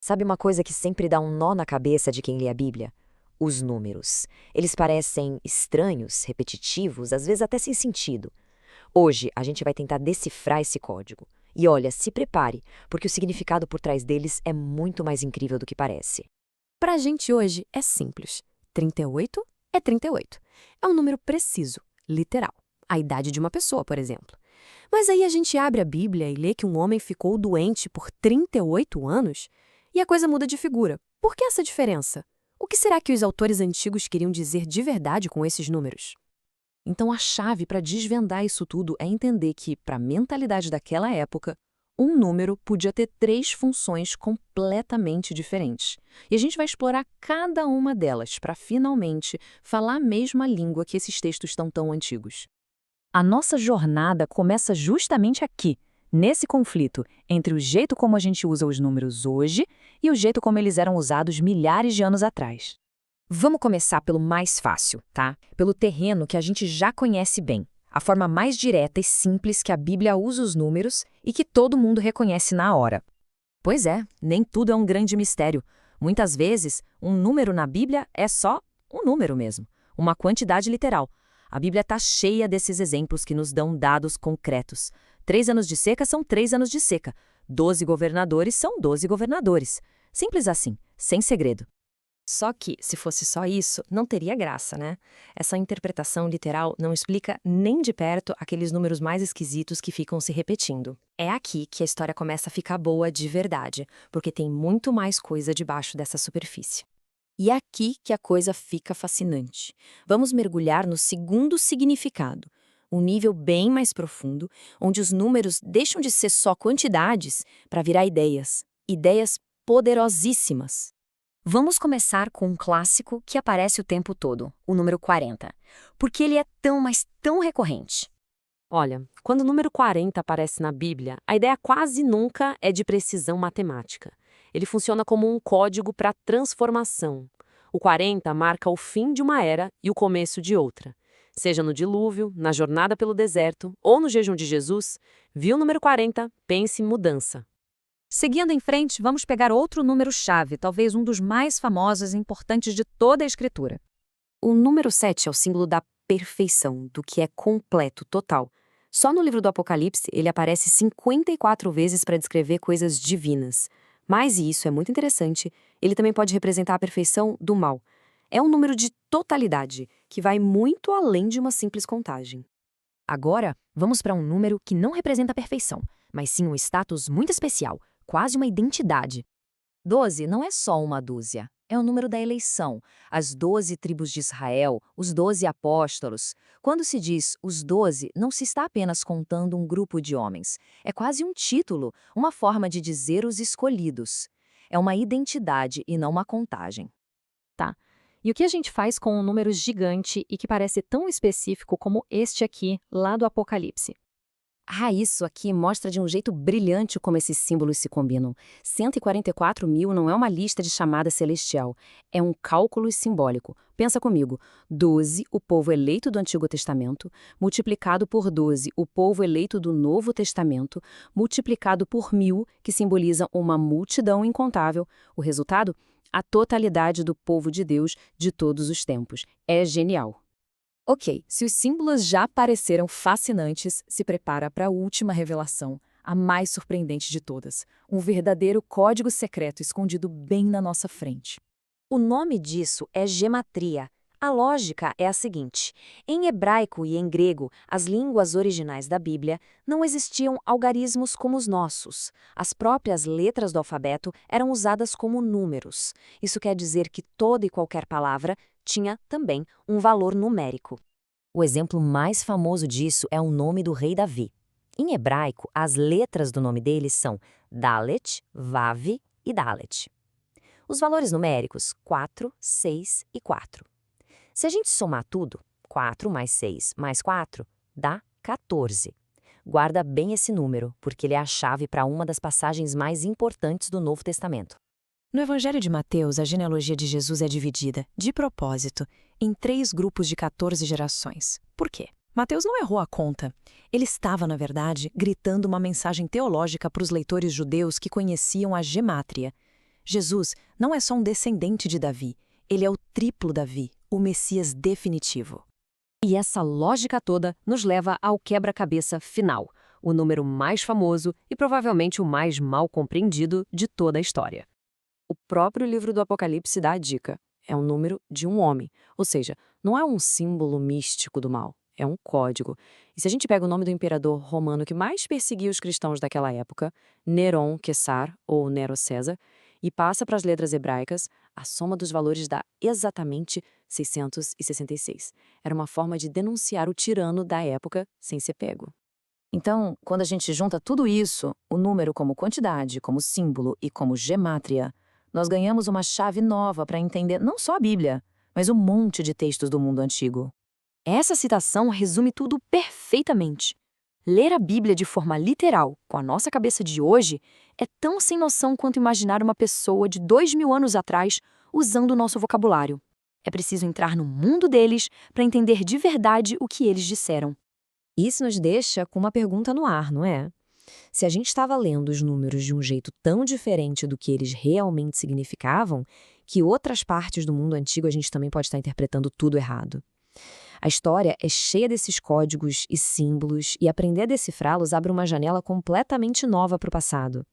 Sabe uma coisa que sempre dá um nó na cabeça de quem lê a Bíblia? Os números. Eles parecem estranhos, repetitivos, às vezes até sem sentido. Hoje, a gente vai tentar decifrar esse código. E olha, se prepare, porque o significado por trás deles é muito mais incrível do que parece. Para a gente hoje é simples. 38 é 38. É um número preciso, literal. A idade de uma pessoa, por exemplo. Mas aí a gente abre a Bíblia e lê que um homem ficou doente por 38 anos e a coisa muda de figura. Por que essa diferença? O que será que os autores antigos queriam dizer de verdade com esses números? Então, a chave para desvendar isso tudo é entender que, para a mentalidade daquela época, um número podia ter três funções completamente diferentes. E a gente vai explorar cada uma delas para, finalmente, falar a mesma língua que esses textos estão tão antigos. A nossa jornada começa justamente aqui, nesse conflito entre o jeito como a gente usa os números hoje e o jeito como eles eram usados milhares de anos atrás. Vamos começar pelo mais fácil, tá? Pelo terreno que a gente já conhece bem. A forma mais direta e simples que a Bíblia usa os números e que todo mundo reconhece na hora. Pois é, nem tudo é um grande mistério. Muitas vezes, um número na Bíblia é só um número mesmo, uma quantidade literal. A Bíblia está cheia desses exemplos que nos dão dados concretos. 3 anos de seca são 3 anos de seca. 12 governadores são 12 governadores. Simples assim, sem segredo. Só que, se fosse só isso, não teria graça, né? Essa interpretação literal não explica nem de perto aqueles números mais esquisitos que ficam se repetindo. É aqui que a história começa a ficar boa de verdade, porque tem muito mais coisa debaixo dessa superfície. E é aqui que a coisa fica fascinante. Vamos mergulhar no segundo significado, um nível bem mais profundo, onde os números deixam de ser só quantidades para virar ideias. Ideias poderosíssimas. Vamos começar com um clássico que aparece o tempo todo, o número 40. Porque ele é tão, mas tão recorrente. Olha, quando o número 40 aparece na Bíblia, a ideia quase nunca é de precisão matemática. Ele funciona como um código para transformação. O 40 marca o fim de uma era e o começo de outra. Seja no dilúvio, na jornada pelo deserto ou no jejum de Jesus, viu o número 40, pense em mudança. Seguindo em frente, vamos pegar outro número-chave, talvez um dos mais famosos e importantes de toda a Escritura. O número 7 é o símbolo da perfeição, do que é completo, total. Só no livro do Apocalipse ele aparece 54 vezes para descrever coisas divinas. Mas, e isso é muito interessante, ele também pode representar a perfeição do mal. É um número de totalidade, que vai muito além de uma simples contagem. Agora, vamos para um número que não representa a perfeição, mas sim um status muito especial, quase uma identidade. 12 não é só uma dúzia, é o número da eleição, as 12 tribos de Israel, os 12 apóstolos. Quando se diz os 12, não se está apenas contando um grupo de homens. É quase um título, uma forma de dizer os escolhidos. É uma identidade e não uma contagem. Tá. E o que a gente faz com um número gigante e que parece tão específico como este aqui, lá do Apocalipse? Isso aqui mostra de um jeito brilhante como esses símbolos se combinam. 144.000 não é uma lista de chamada celestial, é um cálculo simbólico. Pensa comigo, 12, o povo eleito do Antigo Testamento, multiplicado por 12, o povo eleito do Novo Testamento, multiplicado por 1.000, que simboliza uma multidão incontável. O resultado? A totalidade do povo de Deus de todos os tempos. É genial. Ok, se os símbolos já pareceram fascinantes, se prepara para a última revelação, a mais surpreendente de todas. Um verdadeiro código secreto escondido bem na nossa frente. O nome disso é gematria. A lógica é a seguinte: em hebraico e em grego, as línguas originais da Bíblia, não existiam algarismos como os nossos. As próprias letras do alfabeto eram usadas como números. Isso quer dizer que toda e qualquer palavra tinha também um valor numérico. O exemplo mais famoso disso é o nome do rei Davi. Em hebraico, as letras do nome dele são Dalet, Vav e Dalet. Os valores numéricos, 4, 6 e 4. Se a gente somar tudo, 4 mais 6 mais 4, dá 14. Guarda bem esse número, porque ele é a chave para uma das passagens mais importantes do Novo Testamento. No Evangelho de Mateus, a genealogia de Jesus é dividida, de propósito, em 3 grupos de 14 gerações. Por quê? Mateus não errou a conta. Ele estava, na verdade, gritando uma mensagem teológica para os leitores judeus que conheciam a gemátria. Jesus não é só um descendente de Davi, ele é o triplo Davi, o Messias definitivo. E essa lógica toda nos leva ao quebra-cabeça final, o número mais famoso e provavelmente o mais mal compreendido de toda a história. O próprio livro do Apocalipse dá a dica. É um número de um homem, ou seja, não é um símbolo místico do mal, é um código. E se a gente pega o nome do imperador romano que mais perseguia os cristãos daquela época, Neron Quessar ou Nero César, e passa para as letras hebraicas, a soma dos valores dá exatamente 666. Era uma forma de denunciar o tirano da época sem ser pego. Então, quando a gente junta tudo isso, o número como quantidade, como símbolo e como gemátria, nós ganhamos uma chave nova para entender não só a Bíblia, mas um monte de textos do mundo antigo. Essa citação resume tudo perfeitamente. Ler a Bíblia de forma literal, com a nossa cabeça de hoje, é tão sem noção quanto imaginar uma pessoa de 2000 anos atrás usando o nosso vocabulário. É preciso entrar no mundo deles para entender de verdade o que eles disseram. Isso nos deixa com uma pergunta no ar, não é? Se a gente estava lendo os números de um jeito tão diferente do que eles realmente significavam, que outras partes do mundo antigo a gente também pode estar interpretando tudo errado. A história é cheia desses códigos e símbolos, e aprender a decifrá-los abre uma janela completamente nova para o passado.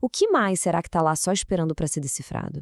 O que mais será que está lá só esperando para ser decifrado?